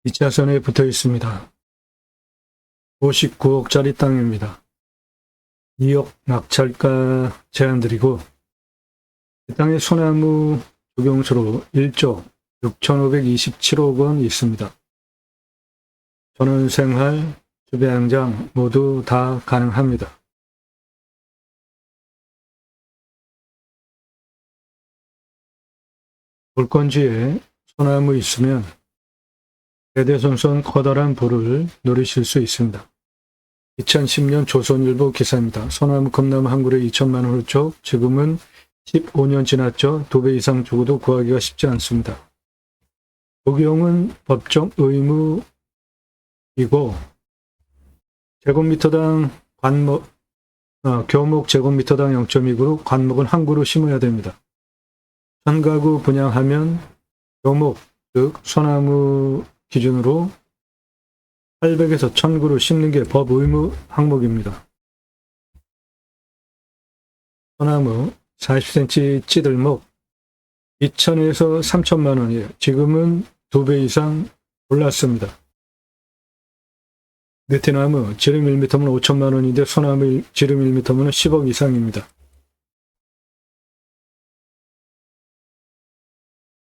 2차선에 붙어 있습니다. 59억짜리 땅입니다. 2억 낙찰가 제안드리고 이 땅에 소나무 조경수로 1조 6,527억 원 있습니다. 전원생활, 주배양장 모두 다 가능합니다. 물건지에 소나무 있으면 대대손손 커다란 부를 누리실 수 있습니다. 2010년 조선일보 기사입니다. 소나무 금나무 한 그루에 2천만 원 훌쩍, 지금은 15년 지났죠. 2배 이상 주고도 구하기가 쉽지 않습니다. 적용은 법정 의무이고 제곱미터당 교목 제곱미터당 0.2그루, 관목은 한 그루 심어야 됩니다. 1000가구 분양하면 교목, 즉 소나무 기준으로 800에서 1000그루 심는 게 법 의무 항목입니다. 소나무 40cm 찌들목 2천에서 3천만 원이에요. 지금은 2배 이상 올랐습니다. 느티나무 지름 1m면 5천만 원인데 소나무 지름 1m면 10억 이상입니다.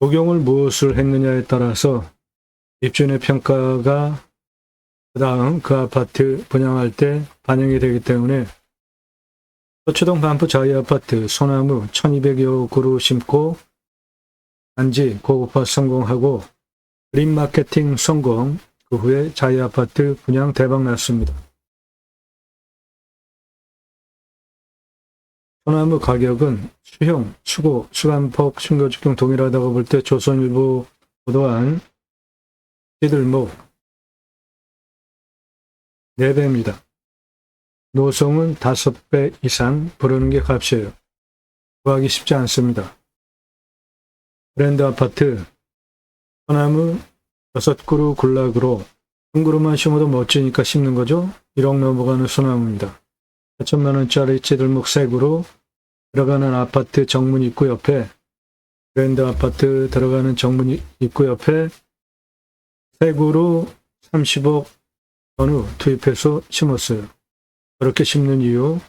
적용을 무엇을 했느냐에 따라서 입주인의 평가가 그 다음 그 아파트 분양할 때 반영이 되기 때문에 서초동 반포 자이아파트 소나무 1200여 그루 심고 단지 고급화 성공하고 그린 마케팅 성공, 그 후에 자이아파트 분양 대박 났습니다. 소나무 가격은 수형, 수고, 수간폭, 순교직경 동일하다고 볼 때 조선일보 보도한 찌들목 4배입니다. 노성은 5배 이상 부르는 게 값이에요. 구하기 쉽지 않습니다. 브랜드 아파트 소나무 6그루 군락으로 한 그루만 심어도 멋지니까 심는 거죠. 1억 넘어가는 소나무입니다. 4천만 원짜리 찌들목 3그루, 들어가는 아파트 정문 입구 옆에 브랜드 아파트 들어가는 정문 입구 옆에 3그루 30억 전후 투입해서 심었어요. 그렇게 심는 이유,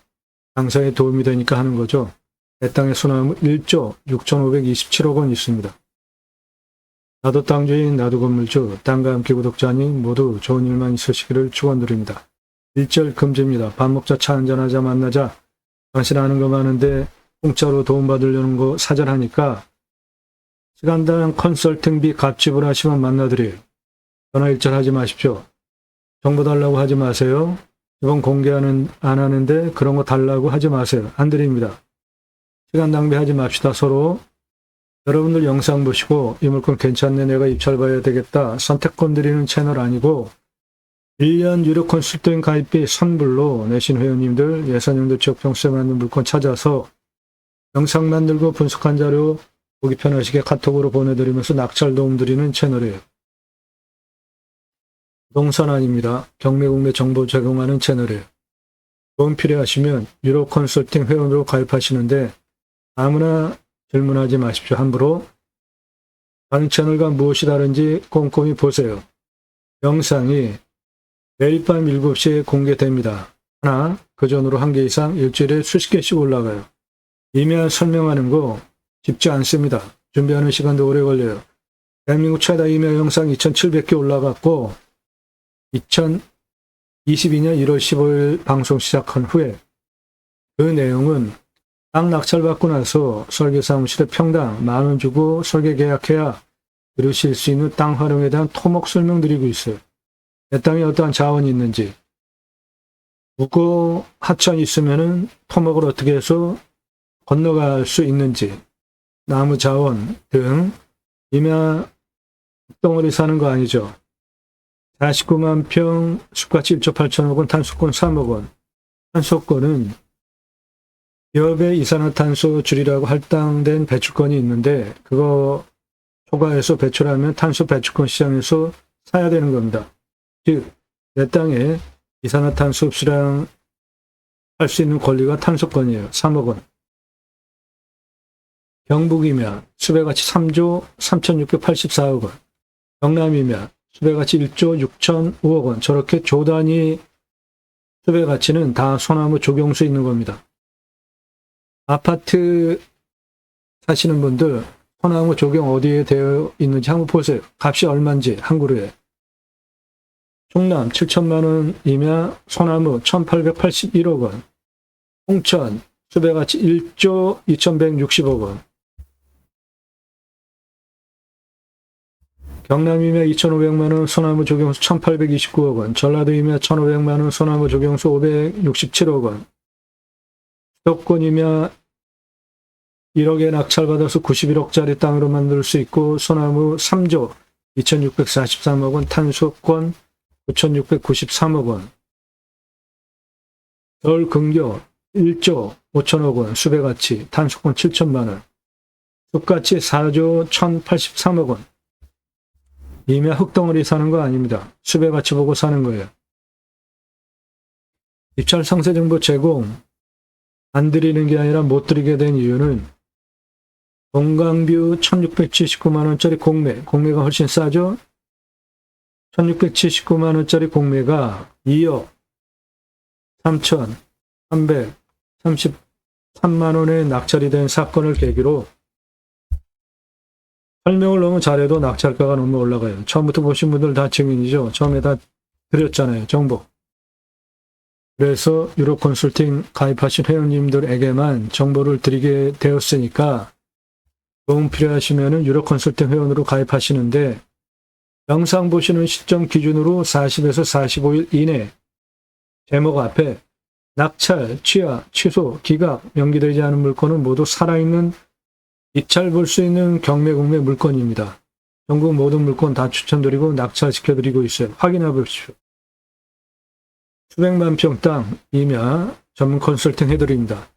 장사에 도움이 되니까 하는 거죠. 내 땅에 소나무 1조 6,527억 원 있습니다. 나도 땅주인, 나도 건물주, 땅과 함께 구독자님 모두 좋은 일만 있으시기를 축원드립니다. 1절 금지입니다. 밥 먹자, 차 한잔하자, 만나자. 당신 아는 거 많은데 공짜로 도움받으려는 거 사절하니까 시간당 컨설팅비 값지불 하시면 만나드려요. 전화 일절하지 마십시오. 정보 달라고 하지 마세요. 이건 공개하는 안 하는데 그런 거 달라고 하지 마세요. 안 드립니다. 시간 낭비하지 맙시다. 서로. 여러분들 영상 보시고 이 물건 괜찮네, 내가 입찰봐야 되겠다, 선택권 드리는 채널 아니고 1년 유료 컨설팅 가입비 선불로 내신 회원님들 예산용도 지역평수에 맞는 물건 찾아서 영상 만들고 분석한 자료 보기 편하시게 카톡으로 보내드리면서 낙찰 도움 드리는 채널이에요. 부동산 아닙니다. 경매공매 정보 제공하는 채널이에요. 도움 필요하시면 유료 컨설팅 회원으로 가입하시는데 아무나 질문하지 마십시오. 함부로. 다른 채널과 무엇이 다른지 꼼꼼히 보세요. 영상이 매일 밤 7시에 공개됩니다. 하나, 그 전으로 1개 이상 일주일에 수십 개씩 올라가요. 이메일 설명하는 거 쉽지 않습니다. 준비하는 시간도 오래 걸려요. 대한민국 최다 이메일 영상 2700개 올라갔고 2022년 1월 15일 방송 시작한 후에 그 내용은 땅 낙찰받고 나서 설계사무실에 평당 10,000원 주고 설계 계약해야 들으실 수 있는 땅 활용에 대한 토목 설명드리고 있어요. 내 땅에 어떠한 자원이 있는지, 묵고 하천이 있으면은 토목을 어떻게 해서 건너갈 수 있는지, 나무 자원 등 임야 덩어리 사는 거 아니죠. 49만 평 숲가치 1조 8천억 원, 탄소권 3억 원. 탄소권은 기업의 이산화탄소 줄이라고 할당된 배출권이 있는데 그거 초과해서 배출하면 탄소 배출권 시장에서 사야 되는 겁니다. 즉, 내 땅에 이산화탄소 흡수량 할 수 있는 권리가 탄소권이에요. 3억 원. 경북이면 수배가치 3조 3,684억 원. 경남이면 수배가치 1조 6,005억 원. 저렇게 조 단위 수배가치는 다 소나무 조경수 있는 겁니다. 아파트 사시는 분들 소나무 조경 어디에 되어 있는지 한번 보세요. 값이 얼마인지 한 그루에. 충남 7천만 원이면 소나무 1,881억 원. 홍천 수배가치 1조 2,160억 원. 경남이면 2,500만 원 소나무 조경수 1,829억 원. 전라도이면 1,500만 원 소나무 조경수 567억 원. 수도권이면 1억에 낙찰받아서 91억짜리 땅으로 만들 수 있고 소나무 3조 2,643억 원, 탄소권 9,693억 원. 서울 근교 1조 5천억 원 수배가치, 탄소권 7천만 원. 숲가치 4조 1,083억 원. 이미 흙덩어리 사는 거 아닙니다. 수배가치 보고 사는 거예요. 입찰 상세 정보 제공 안 드리는 게 아니라 못 드리게 된 이유는 동강뷰 1,679만 원짜리 공매가 훨씬 싸죠? 1,679만 원짜리 공매가 2억 3,333만 원에 낙찰이 된 사건을 계기로 설명을 너무 잘해도 낙찰가가 너무 올라가요. 처음부터 보신 분들 다 증인이죠. 처음에 다 드렸잖아요. 정보. 그래서 유로 컨설팅 가입하신 회원님들에게만 정보를 드리게 되었으니까 도움 필요하시면 유로 컨설팅 회원으로 가입하시는데 영상 보시는 시점 기준으로 40에서 45일 이내 제목 앞에 낙찰, 취하, 취소, 기각, 명기되지 않은 물건은 모두 살아있는 입찰 볼 수 있는 경매, 공매 물건입니다. 전국 모든 물건 다 추천드리고 낙찰시켜드리고 있어요. 확인해 보십시오. 수백만 평 땅이며 전문 컨설팅 해드립니다.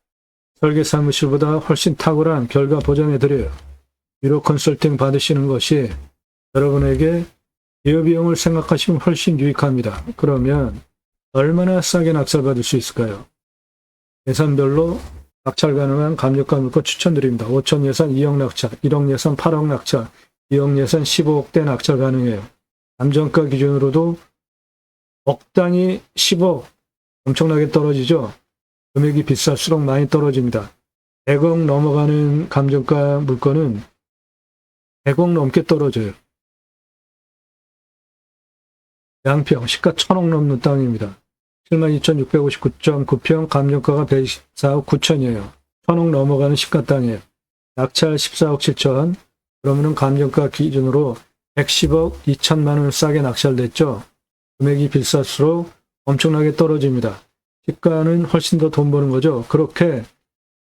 설계 사무실보다 훨씬 탁월한 결과 보장해드려요. 유로 컨설팅 받으시는 것이 여러분에게 기여비용을 생각하시면 훨씬 유익합니다. 그러면 얼마나 싸게 낙찰받을 수 있을까요? 예산별로 낙찰 가능한 감정가 물건 추천드립니다. 5천 예산 2억 낙찰, 1억 예산 8억 낙찰, 2억 예산 15억대 낙찰 가능해요. 감정가 기준으로도 억 단위 10억 엄청나게 떨어지죠. 금액이 비쌀수록 많이 떨어집니다. 100억 넘어가는 감정가 물건은 100억 넘게 떨어져요. 양평 시가 1,000억 넘는 땅입니다. 72,659.9평 감정가가 114억 9천이에요. 1,000억 넘어가는 시가 땅이에요. 낙찰 14억 7천. 그러면은 감정가 기준으로 110억 2천만 원 싸게 낙찰됐죠. 금액이 비쌀수록 엄청나게 떨어집니다. 시가는 훨씬 더 돈 버는 거죠. 그렇게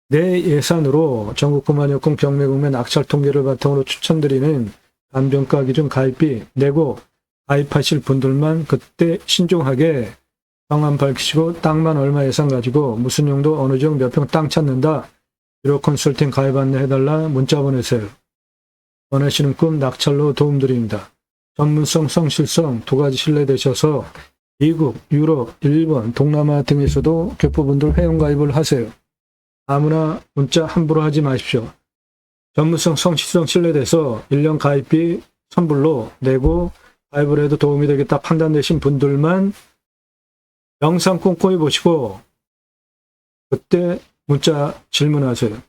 내 예산으로 전국 구만여건 경매 공매 낙찰 통계를 바탕으로 추천드리는 감정가 기준 가입비 내고 가입하실 분들만 그때 신중하게 성함 밝히시고 땅만 얼마 예산 가지고 무슨 용도 어느 정 몇 평 땅 찾는다. 유로 컨설팅 가입 안내 해달라 문자 보내세요. 원하시는 꿈 낙찰로 도움드립니다. 전문성, 성실성 두 가지 신뢰되셔서 미국, 유럽, 일본, 동남아 등에서도 교포분들 회원가입을 하세요. 아무나 문자 함부로 하지 마십시오. 전문성, 성실성 신뢰돼서 1년 가입비 선불로 내고 가입을 해도 도움이 되겠다 판단되신 분들만 영상 꼼꼼히 보시고 그때 문자 질문하세요.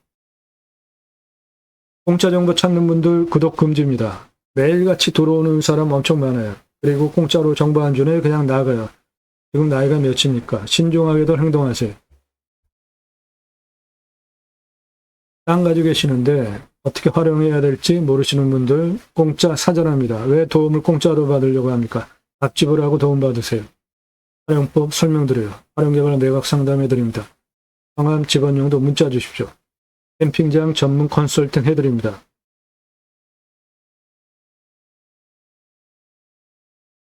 공짜 정보 찾는 분들 구독 금지입니다. 매일같이 들어오는 사람 엄청 많아요. 그리고 공짜로 정보 안 주네 그냥 나가요. 지금 나이가 몇입니까? 신중하게들 행동하세요. 땅 가지고 계시는데 어떻게 활용해야 될지 모르시는 분들 공짜 사전합니다. 왜 도움을 공짜로 받으려고 합니까? 밥 지불하고 도움 받으세요. 활용법 설명드려요. 활용개발 매각 상담해드립니다. 성함 직원용도 문자 주십시오. 캠핑장 전문 컨설팅 해드립니다.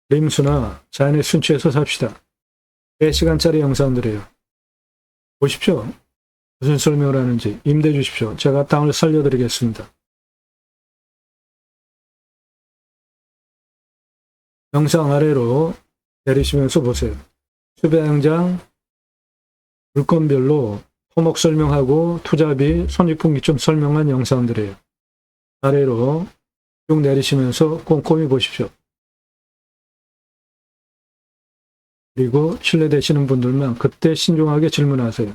림수나 자연의 순치에서 삽시다. 3시간짜리 영상들이에요. 보십시오. 무슨 설명을 하는지 임대 주십시오. 제가 땅을 살려드리겠습니다. 영상 아래로 내리시면서 보세요. 수배양장 물건별로 토목 설명하고 투자비, 손익분기점 설명한 영상들이에요. 아래로 쭉 내리시면서 꼼꼼히 보십시오. 그리고 신뢰되시는 분들만 그때 신중하게 질문하세요.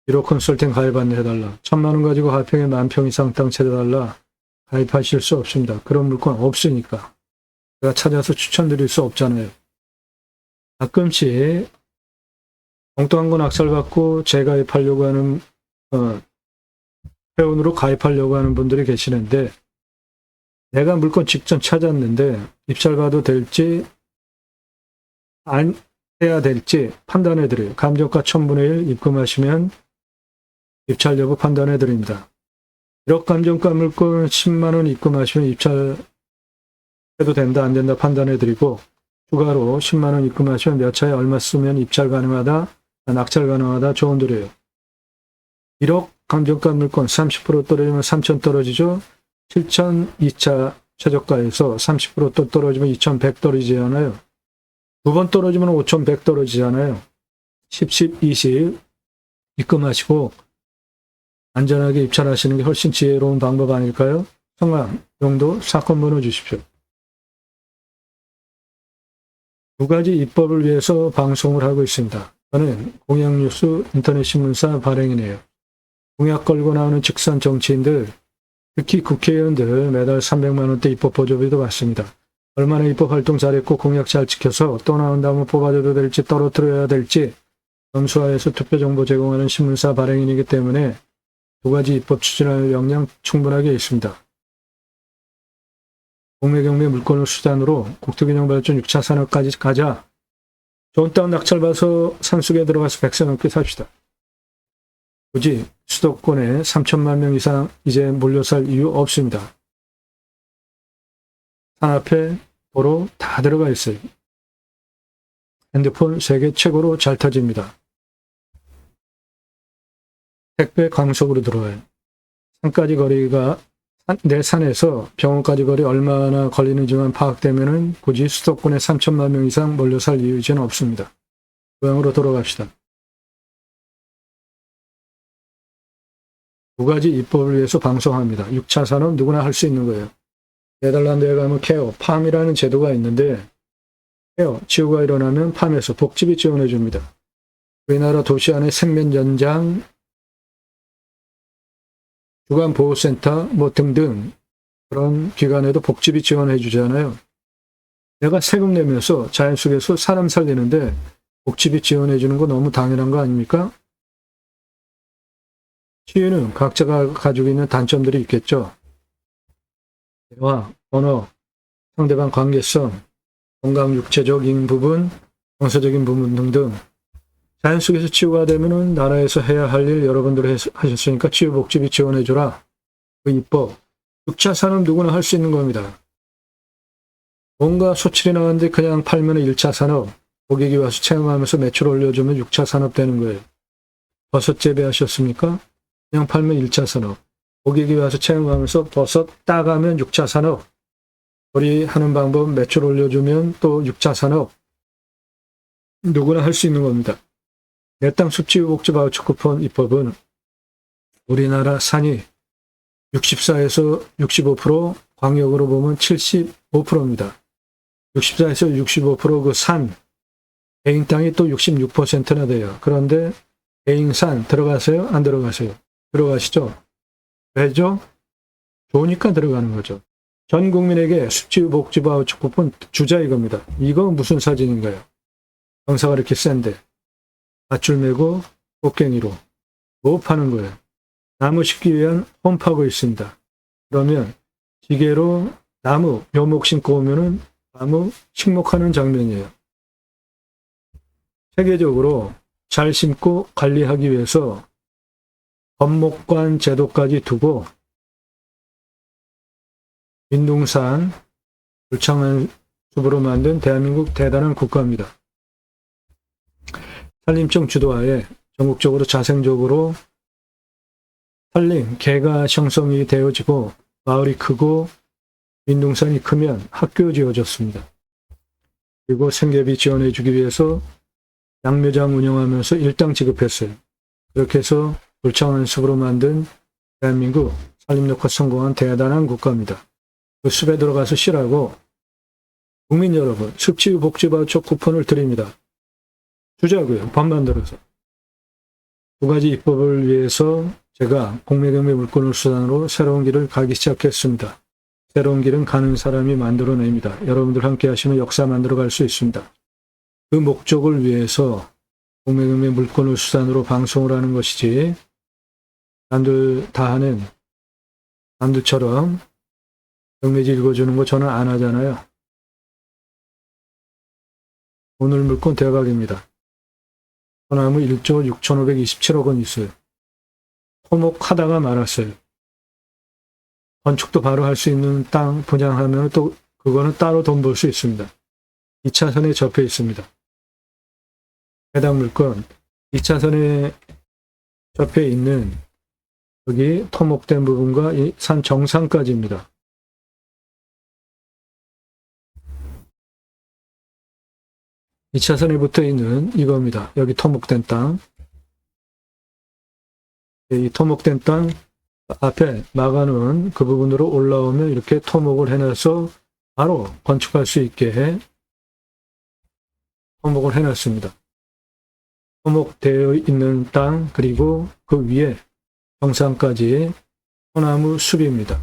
1호 컨설팅 가입 안내해달라. 1000만 원 가지고 가평에 10,000평 이상 땅 찾아달라. 가입하실 수 없습니다. 그런 물건 없으니까. 제가 찾아서 추천드릴 수 없잖아요. 가끔씩 엉뚱한 거 낙찰받고 재가입하려고 하는 회원으로 가입하려고 하는 분들이 계시는데 내가 물건 직접 찾았는데 입찰받아도 될지 안 해야 될지 판단해드려요. 감정가 1000분의 1 입금하시면 입찰 여부 판단해드립니다. 1억 감정가 물건 10만 원 입금하시면 입찰해도 된다 안 된다 판단해드리고 추가로 10만 원 입금하시면 몇 차에 얼마 쓰면 입찰 가능하다 낙찰 가능하다 조언드려요. 1억 감정가 물건 30% 떨어지면 3,000 떨어지죠. 7,000 2차 최저가에서 30% 또 떨어지면 2,100 떨어지잖아요. 두 번 떨어지면 5,100 떨어지잖아요. 10, 20 입금하시고 안전하게 입찰하시는 게 훨씬 지혜로운 방법 아닐까요? 성함, 용도, 사건 번호 주십시오. 두 가지 입법을 위해서 방송을 하고 있습니다. 저는 공약뉴스 인터넷신문사 발행인이에요. 공약 걸고 나오는 직선 정치인들, 특히 국회의원들 매달 300만 원대 입법 보조비도 받습니다. 얼마나 입법 활동 잘했고 공약 잘 지켜서 또 나온다면 뽑아줘도 될지 떨어뜨려야 될지 검수화해서 투표 정보 제공하는 신문사 발행인이기 때문에 두 가지 입법 추진할 역량 충분하게 있습니다. 공매경매 물건을 수단으로 국토균형발전 6차 산업까지 가자. 좋은 땅 낙찰받아서 산속에 들어가서 100세 넘게 삽시다. 굳이 수도권에 3천만 명 이상 이제 몰려살 이유 없습니다. 산 앞에 도로 다 들어가 있어요. 핸드폰 세계 최고로 잘 터집니다. 택배 광속으로 들어와요. 산까지 거리가 내 산에서 병원까지 거리 얼마나 걸리는지만 파악되면은 굳이 수도권에 3천만 명 이상 몰려 살 이유는 없습니다. 고향으로 돌아갑시다. 두 가지 입법을 위해서 방송합니다. 6차 산업 누구나 할 수 있는 거예요. 네덜란드에 가면 케어, 팜이라는 제도가 있는데 케어, 지구가 일어나면 팜에서 복지비 지원해 줍니다. 우리나라 도시 안에 생면 연장, 주간보호센터 뭐 등등 그런 기관에도 복지비 지원해 주잖아요. 내가 세금 내면서 자연 속에서 사람 살리는데 복지비 지원해 주는 거 너무 당연한 거 아닙니까? 시위는 각자가 가지고 있는 단점들이 있겠죠. 대화, 언어, 상대방 관계성, 건강 육체적인 부분, 정서적인 부분 등등 자연 속에서 치유가 되면은 나라에서 해야 할 일 여러분들이 하셨으니까 치유복지비 지원해줘라. 그 입법. 6차 산업 누구나 할 수 있는 겁니다. 뭔가 소출이 나왔는데 그냥 팔면 1차 산업, 고객이 와서 체험하면서 매출 올려주면 6차 산업 되는 거예요. 버섯 재배하셨습니까? 그냥 팔면 1차 산업. 고객이 와서 체험하면서 버섯 따가면 6차 산업. 우리 하는 방법 매출 올려주면 또 6차 산업. 누구나 할 수 있는 겁니다. 내 땅 숲지구복지 바우처 쿠폰 입법은 우리나라 산이 64에서 65%, 광역으로 보면 75%입니다. 64에서 65% 그 산, 개인 땅이 또 66%나 돼요. 그런데 개인 산 들어가세요? 안 들어가세요? 들어가시죠? 왜죠? 좋으니까 들어가는 거죠. 전 국민에게 숲지구복지 바우처 쿠폰 주자 이겁니다. 이거 무슨 사진인가요? 경사가 이렇게 센데 밧줄 메고 꽃갱이로 뭐 파는 거예요? 나무 심기 위한 홈 파고 있습니다. 그러면 기계로 나무 묘목 심고 오면은 나무 식목하는 장면이에요. 세계적으로 잘 심고 관리하기 위해서 법목관 제도까지 두고 민둥산 울창한 숲으로 만든 대한민국 대단한 국가입니다. 산림청 주도하에 전국적으로 자생적으로 산림, 개가 형성이 되어지고 마을이 크고 민둥산이 크면 학교 지어졌습니다. 그리고 생계비 지원해 주기 위해서 양묘장 운영하면서 일당 지급했어요. 그렇게 해서 울창한 숲으로 만든 대한민국 산림녹화 성공한 대단한 국가입니다. 그 숲에 들어가서 쉬라고 국민 여러분, 습지 복지 바우처 쿠폰을 드립니다. 주자고요. 법 만들어서. 두 가지 입법을 위해서 제가 공매경매 물건을 수단으로 새로운 길을 가기 시작했습니다. 새로운 길은 가는 사람이 만들어냅니다. 여러분들 함께 하시면 역사 만들어갈 수 있습니다. 그 목적을 위해서 공매경매 물건을 수단으로 방송을 하는 것이지 남들 다 하는 남들처럼 경매지 읽어주는 거 저는 안 하잖아요. 오늘 물건 대박입니다. 소나무 1조 6,527억 원 있어요. 토목하다가 말았어요. 건축도 바로 할 수 있는 땅 분양하면 또 그거는 따로 돈 벌 수 있습니다. 2차선에 접해 있습니다. 해당 물건 2차선에 접해 있는 여기 토목된 부분과 이 산 정상까지입니다. 이 차선에 붙어 있는 이겁니다. 여기 토목된 땅. 이 토목된 땅 앞에 막아놓은 그 부분으로 올라오면 이렇게 토목을 해놔서 바로 건축할 수 있게 토목을 해놨습니다. 토목되어 있는 땅 그리고 그 위에 정상까지 소나무 숲입니다.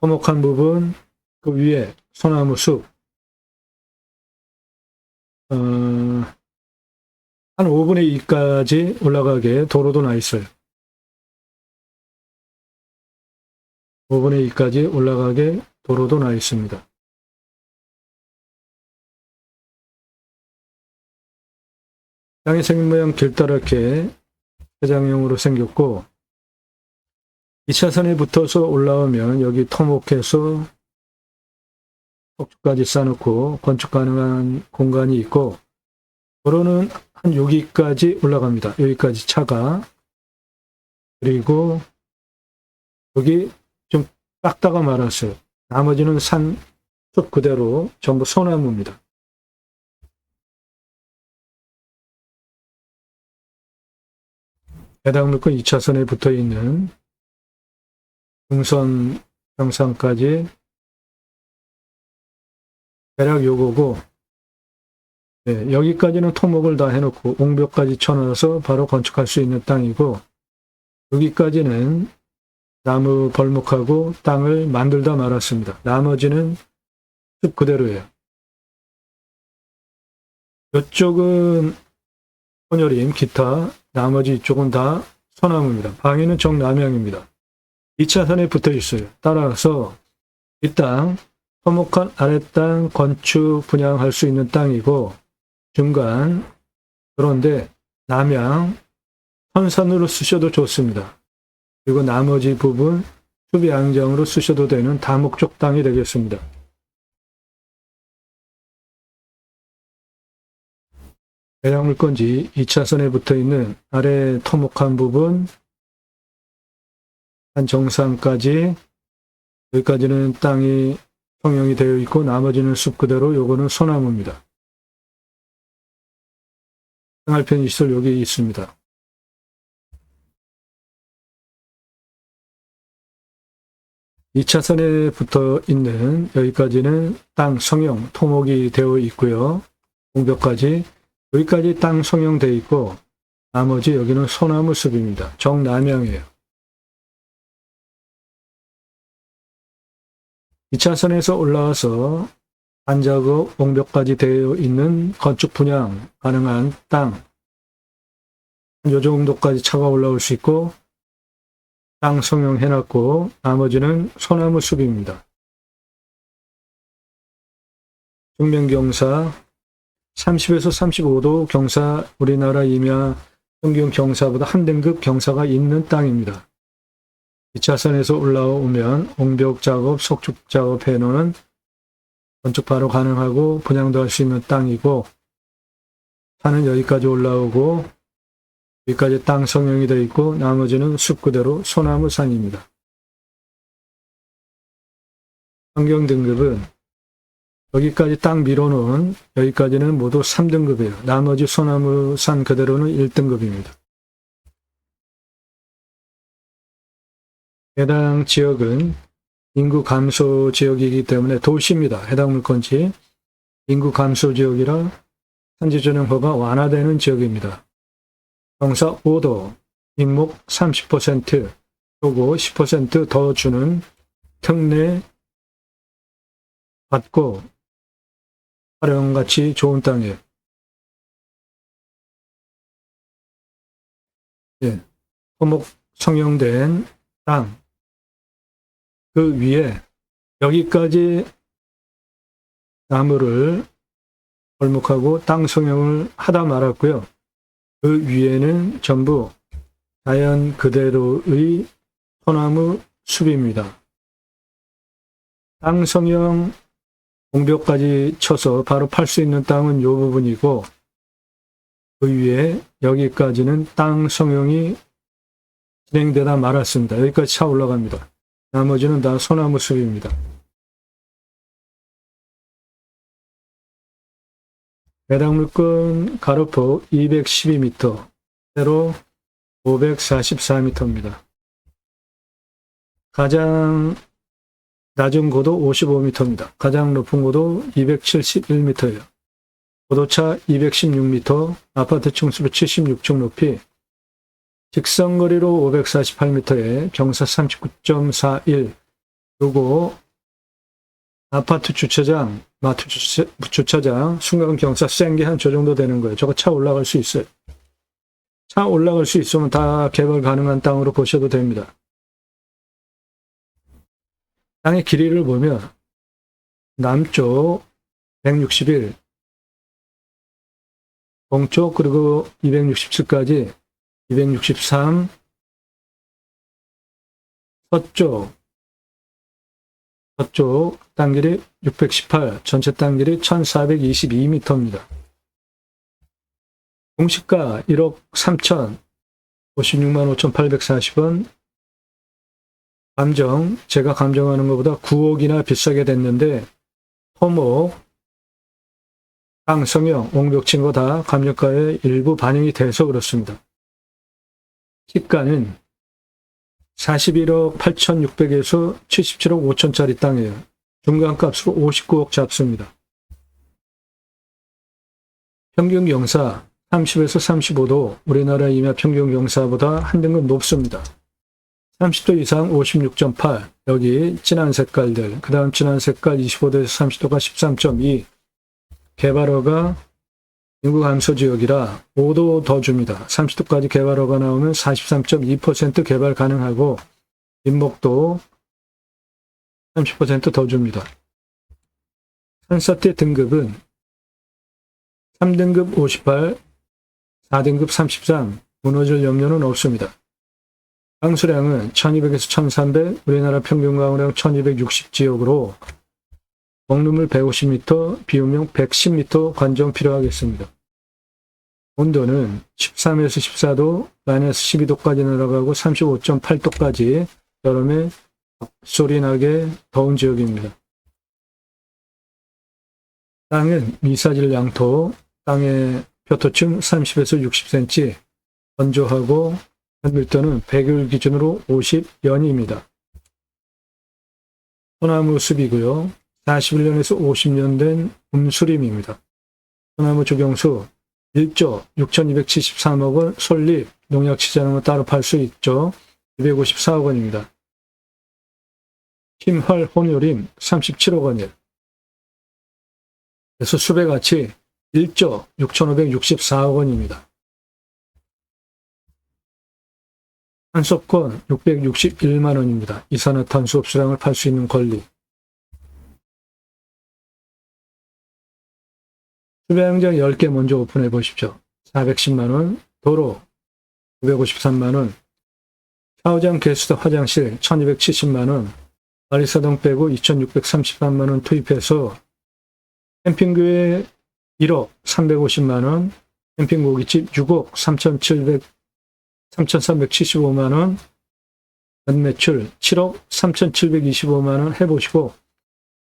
토목한 부분 그 위에 소나무 숲 한 5분의 2까지 올라가게 도로도 나 있어요. 5분의 2까지 올라가게 도로도 나 있습니다. 땅의 생긴 모양 길다랗게 세장형으로 생겼고 2차선에 붙어서 올라오면 여기 토목해서 석축까지 쌓아놓고 건축 가능한 공간이 있고 도로는 한 여기까지 올라갑니다. 여기까지 차가. 그리고 여기 좀 깎다가 말았어요. 나머지는 산 숲 그대로 전부 소나무입니다. 해당 물건 2차선에 붙어 있는 등선 정상까지 대략 요거고 네, 여기까지는 토목을 다 해놓고 옹벽까지 쳐놔서 바로 건축할 수 있는 땅이고 여기까지는 나무 벌목하고 땅을 만들다 말았습니다. 나머지는 숲 그대로예요. 이쪽은 혼혈임, 기타, 나머지 이쪽은 다 소나무입니다. 방위는 정남향입니다. 2차선에 붙어 있어요. 따라서 이 땅, 토목한 아랫땅 건축 분양할 수 있는 땅이고 중간 그런데 남향 선산으로 쓰셔도 좋습니다. 그리고 나머지 부분 수비 양정으로 쓰셔도 되는 다목적 땅이 되겠습니다. 해당 물건지 2차선에 붙어 있는 아래 토목한 부분 한 정상까지 여기까지는 땅이 평형이 되어 있고 나머지는 숲 그대로 요거는 소나무입니다. 생활 편의시설 여기 있습니다. 이 차선에 붙어 있는 여기까지는 땅 성형 토목이 되어 있고요. 공벽까지 여기까지 땅 성형되어 있고 나머지 여기는 소나무 숲입니다. 정남향이에요. 2차선에서 올라와서 반작업 공벽까지 되어 있는 건축 분양 가능한 땅 요 정도까지 차가 올라올 수 있고 땅 성형해놨고 나머지는 소나무 숲입니다. 중명경사 30에서 35도 경사 우리나라 임야 평균 경사보다 한 등급 경사가 있는 땅입니다. 2차선에서 올라오면 옹벽 작업, 석축 작업 해놓은 건축 바로 가능하고 분양도 할 수 있는 땅이고 산은 여기까지 올라오고 여기까지 땅 성형이 되어 있고 나머지는 숲 그대로 소나무 산입니다. 환경 등급은 여기까지 땅 밀어놓은 여기까지는 모두 3등급이에요. 나머지 소나무 산 그대로는 1등급입니다. 해당 지역은 인구 감소 지역이기 때문에 도시입니다. 해당 물건지. 인구 감소 지역이라 산지 전용허가 완화되는 지역입니다. 경사 5도, 임목 30%, 요거 10%더 주는 특례 받고 활용같이 좋은 땅이에요. 예, 토목 성형된 땅, 그 위에 여기까지 나무를 벌목하고 땅 성형을 하다 말았고요. 그 위에는 전부 자연 그대로의 소나무 숲입니다. 땅 성형 공벽까지 쳐서 바로 팔 수 있는 땅은 이 부분이고, 그 위에 여기까지는 땅 성형이 진행되다 말았습니다. 여기까지 차 올라갑니다. 나머지는 다 소나무 숲입니다. 해당 물건 가로폭 212m, 세로 544m입니다. 가장 낮은 고도 55m입니다. 가장 높은 고도 271m예요. 고도차 216m, 아파트 층수로 76층 높이, 직선거리로 548m에 경사 39.41, 요거 아파트 주차장, 마트 주차장, 순간 경사 센 게 한 저 정도 되는 거예요. 저거 차 올라갈 수 있어요. 차 올라갈 수 있으면 다 개발 가능한 땅으로 보셔도 됩니다. 땅의 길이를 보면 남쪽 161, 동쪽 그리고 267까지 263, 서쪽 땅길이 618, 전체 땅길이 1422m입니다. 공시가 1억 3천 56만 5,840원, 감정, 제가 감정하는 것보다 9억이나 비싸게 됐는데, 토목, 땅 성형, 옹벽 친 거 다 감정가에 일부 반영이 돼서 그렇습니다. 시가는 41억 8,600에서 77억 5천짜리 땅이에요. 중간값으로 59억 잡습니다. 평균 경사 30에서 35도, 우리나라 임야 평균 경사보다 한 등급 높습니다. 30도 이상 56.8, 여기 진한 색깔들, 그 다음 진한 색깔 25도에서 30도가 13.2, 개발허가 인구 감소 지역이라 5도 더 줍니다. 30도까지 개발허가 나오면 43.2% 개발 가능하고, 임목도 30% 더 줍니다. 산사태 등급은 3등급 58, 4등급 33, 무너질 염려는 없습니다. 강수량은 1200에서 1300, 우리나라 평균 강우량 1260 지역으로 먹는물 150m, 비움용 110m 관정 필요하겠습니다. 온도는 13에서 14도, 마이너스 12도까지 내려가고 35.8도까지 여름에 소리나게 더운 지역입니다. 땅은 미사질 양토, 땅의 표토층 30에서 60cm, 건조하고 밀도는 100일 기준으로 50연입니다. 소나무 숲이고요. 41년에서 50년 된 음수림입니다. 소나무 조경수 1조 6,273억 원, 솔잎, 농약 치지 않으면 따로 팔 수 있죠. 254억 원입니다. 흰활 혼요림 37억 원이에요. 그래서 숲의 가치 1조 6,564억 원입니다. 탄소권 661만 원입니다. 이산화탄소 흡수량을 팔 수 있는 권리. 수배양장 10개 먼저 오픈해 보십시오. 410만 원, 도로 953만 원, 샤워장 개수대 화장실 1270만 원, 바리사동 빼고 2633만 원 투입해서 캠핑교회 1억 350만 원, 캠핑고깃집 6억 3,375만 원, 연매출 7억 3,725만 원 해보시고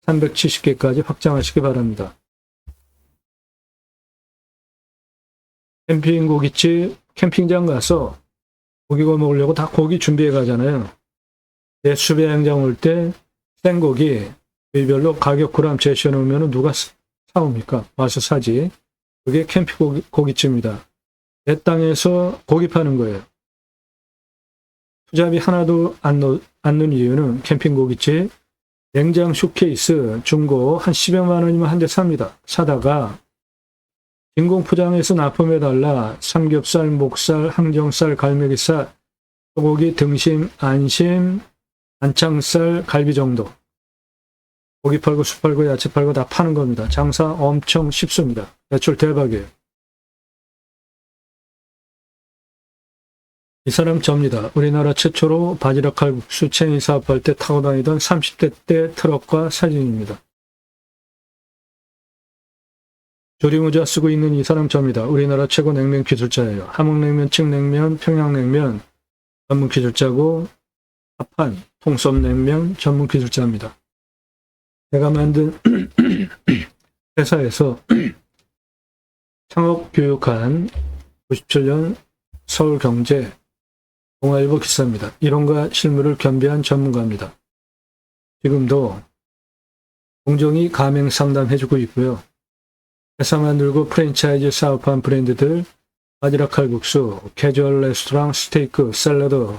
370개까지 확장하시기 바랍니다. 캠핑고깃집, 캠핑장 가서 고기 구워 먹으려고 다 고기 준비해 가잖아요. 내 수배양장 올 때 생고기 부위별로 가격 그램 제시해 놓으면 누가 사옵니까? 와서 사지. 그게 캠핑 고깃집입니다. 내 땅에서 고기 파는 거예요. 투잡이 하나도 안 넣는 이유는 캠핑 고깃집 냉장 슈케이스 중고 한 10여만 원이면 한 대 삽니다. 사다가 진공 포장해서 납품해달라. 삼겹살, 목살, 항정살, 갈매기살, 소고기, 등심, 안심, 안창살, 갈비 정도. 고기 팔고 술 팔고 야채 팔고 다 파는 겁니다. 장사 엄청 쉽습니다. 매출 대박이에요. 이 사람 접니다. 우리나라 최초로 바지락 칼국수 체인 사업할 때 타고 다니던 30대 때 트럭과 사진입니다. 조리모자 쓰고 있는 이 사람 접니다. 우리나라 최고 냉면 기술자예요. 함흥냉면, 칡냉면, 평양냉면 전문 기술자고 합한 통섭냉면 전문 기술자입니다. 제가 만든 회사에서 창업 교육한 97년 서울경제 동아일보 기사입니다. 이론과 실무를 겸비한 전문가입니다. 지금도 공정이 가맹 상담해주고 있고요. 회사 만들고 프랜차이즈 사업한 브랜드들 바지락 칼국수, 캐주얼 레스토랑, 스테이크, 샐러드,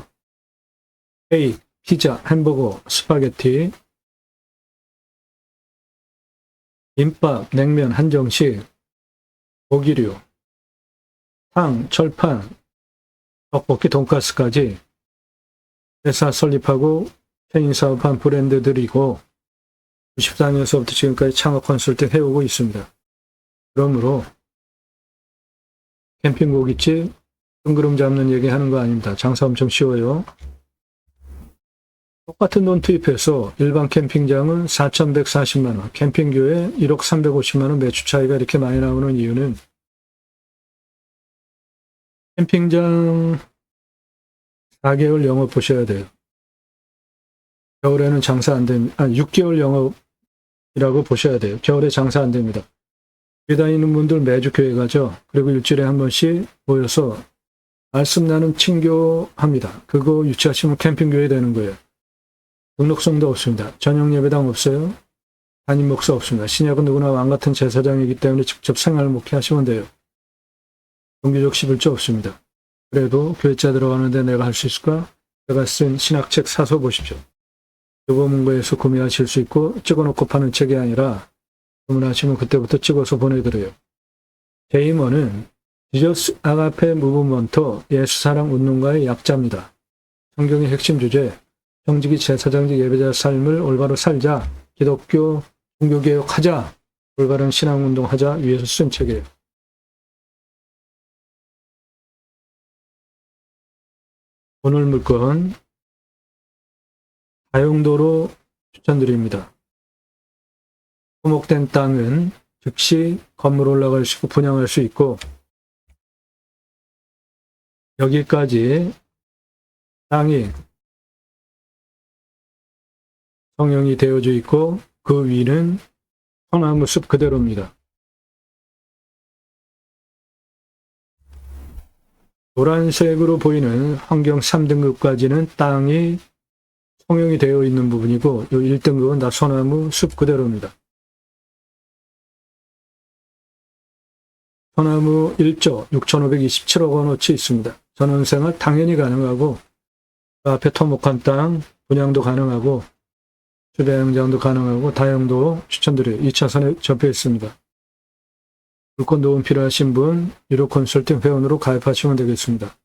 케이크, 피자, 햄버거, 스파게티, 김밥, 냉면, 한정식, 고기류, 탕, 철판, 떡볶이, 돈가스까지 회사 설립하고 체인 사업한 브랜드들이고 94년서부터 지금까지 창업 컨설팅 해오고 있습니다. 그러므로 캠핑 고깃집 뜬구름 잡는 얘기 하는 거 아닙니다. 장사 엄청 쉬워요. 똑같은 돈 투입해서 일반 캠핑장은 4,140만 원, 캠핑교에 1억 350만 원 매출 차이가 이렇게 많이 나오는 이유는 캠핑장 4개월 영업 보셔야 돼요. 겨울에는 장사 안 됩니다. 6개월 영업이라고 보셔야 돼요. 겨울에 장사 안 됩니다. 교회 다니는 분들 매주 교회 가죠. 그리고 일주일에 한 번씩 모여서 말씀 나눔 친교합니다. 그거 유치하시면 캠핑교회 되는 거예요. 등록성도 없습니다. 전용 예배당 없어요. 담임 목사 없습니다. 신약은 누구나 왕같은 제사장이기 때문에 직접 생활 목회하시면 돼요. 종교적 11조 없습니다. 그래도 교회자 들어가는데 내가 할 수 있을까? 제가 쓴 신학책 사서 보십시오. 교보문고에서 구매하실 수 있고 찍어놓고 파는 책이 아니라 주문하시면 그때부터 찍어서 보내드려요. 제 임원은 지저스 아가페 무브먼트 예수사랑 운동가의 약자입니다. 성경의 핵심 주제 정직이 제사장직 예배자 삶을 올바로 살자, 기독교 종교개혁하자, 올바른 신앙운동하자 위해서 쓴 책이에요. 오늘 물건 다용도로 추천드립니다. 토목된 땅은 즉시 건물 올라갈 수 있고 분양할 수 있고 여기까지 땅이 성형이 되어져 있고 그 위는 소나무 숲 그대로입니다. 노란색으로 보이는 환경 3등급까지는 땅이 성형이 되어 있는 부분이고 이 1등급은 다 소나무 숲 그대로입니다. 소나무 1조 6,527억 원어치 있습니다. 전원생활 당연히 가능하고 그 앞에 토목한 땅 분양도 가능하고 주배양장도 가능하고 다용도 추천드려요. 2차선에 접해 있습니다. 물건 도움 필요하신 분 유료 컨설팅 회원으로 가입하시면 되겠습니다.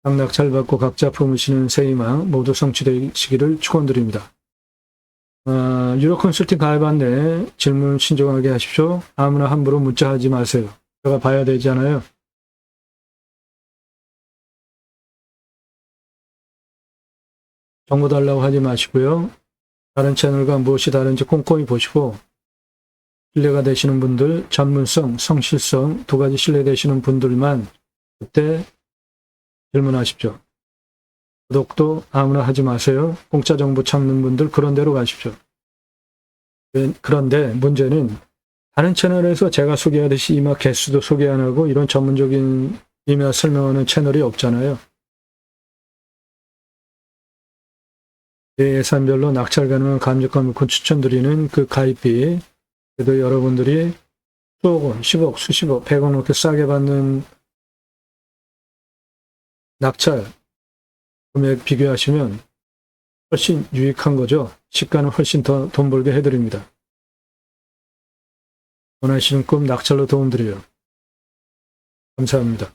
당락 잘 받고 각자 품으시는 새희망 모두 성취되시기를 축원드립니다. 유료 컨설팅 가입 안내 질문 신중하게 하십시오. 아무나 함부로 문자하지 마세요. 제가 봐야 되잖아요. 정보 달라고 하지 마시고요. 다른 채널과 무엇이 다른지 꼼꼼히 보시고 신뢰가 되시는 분들, 전문성, 성실성 두 가지 신뢰되시는 분들만 그때 질문하십시오. 구독도 아무나 하지 마세요. 공짜 정보 찾는 분들 그런 데로 가십시오. 그런데 문제는 다른 채널에서 제가 소개하듯이 이마 개수도 소개 안 하고 이런 전문적인 이마 설명하는 채널이 없잖아요. 예산별로 낙찰 가능한 감정가 물건 추천드리는 그 가입비, 그래도 여러분들이 수억 원, 10억, 수십억, 100억 넘게 싸게 받는 낙찰 금액 비교하시면 훨씬 유익한 거죠. 시가는 훨씬 더 돈 벌게 해드립니다. 원하시는 꿈 낙찰로 도움드려요. 감사합니다.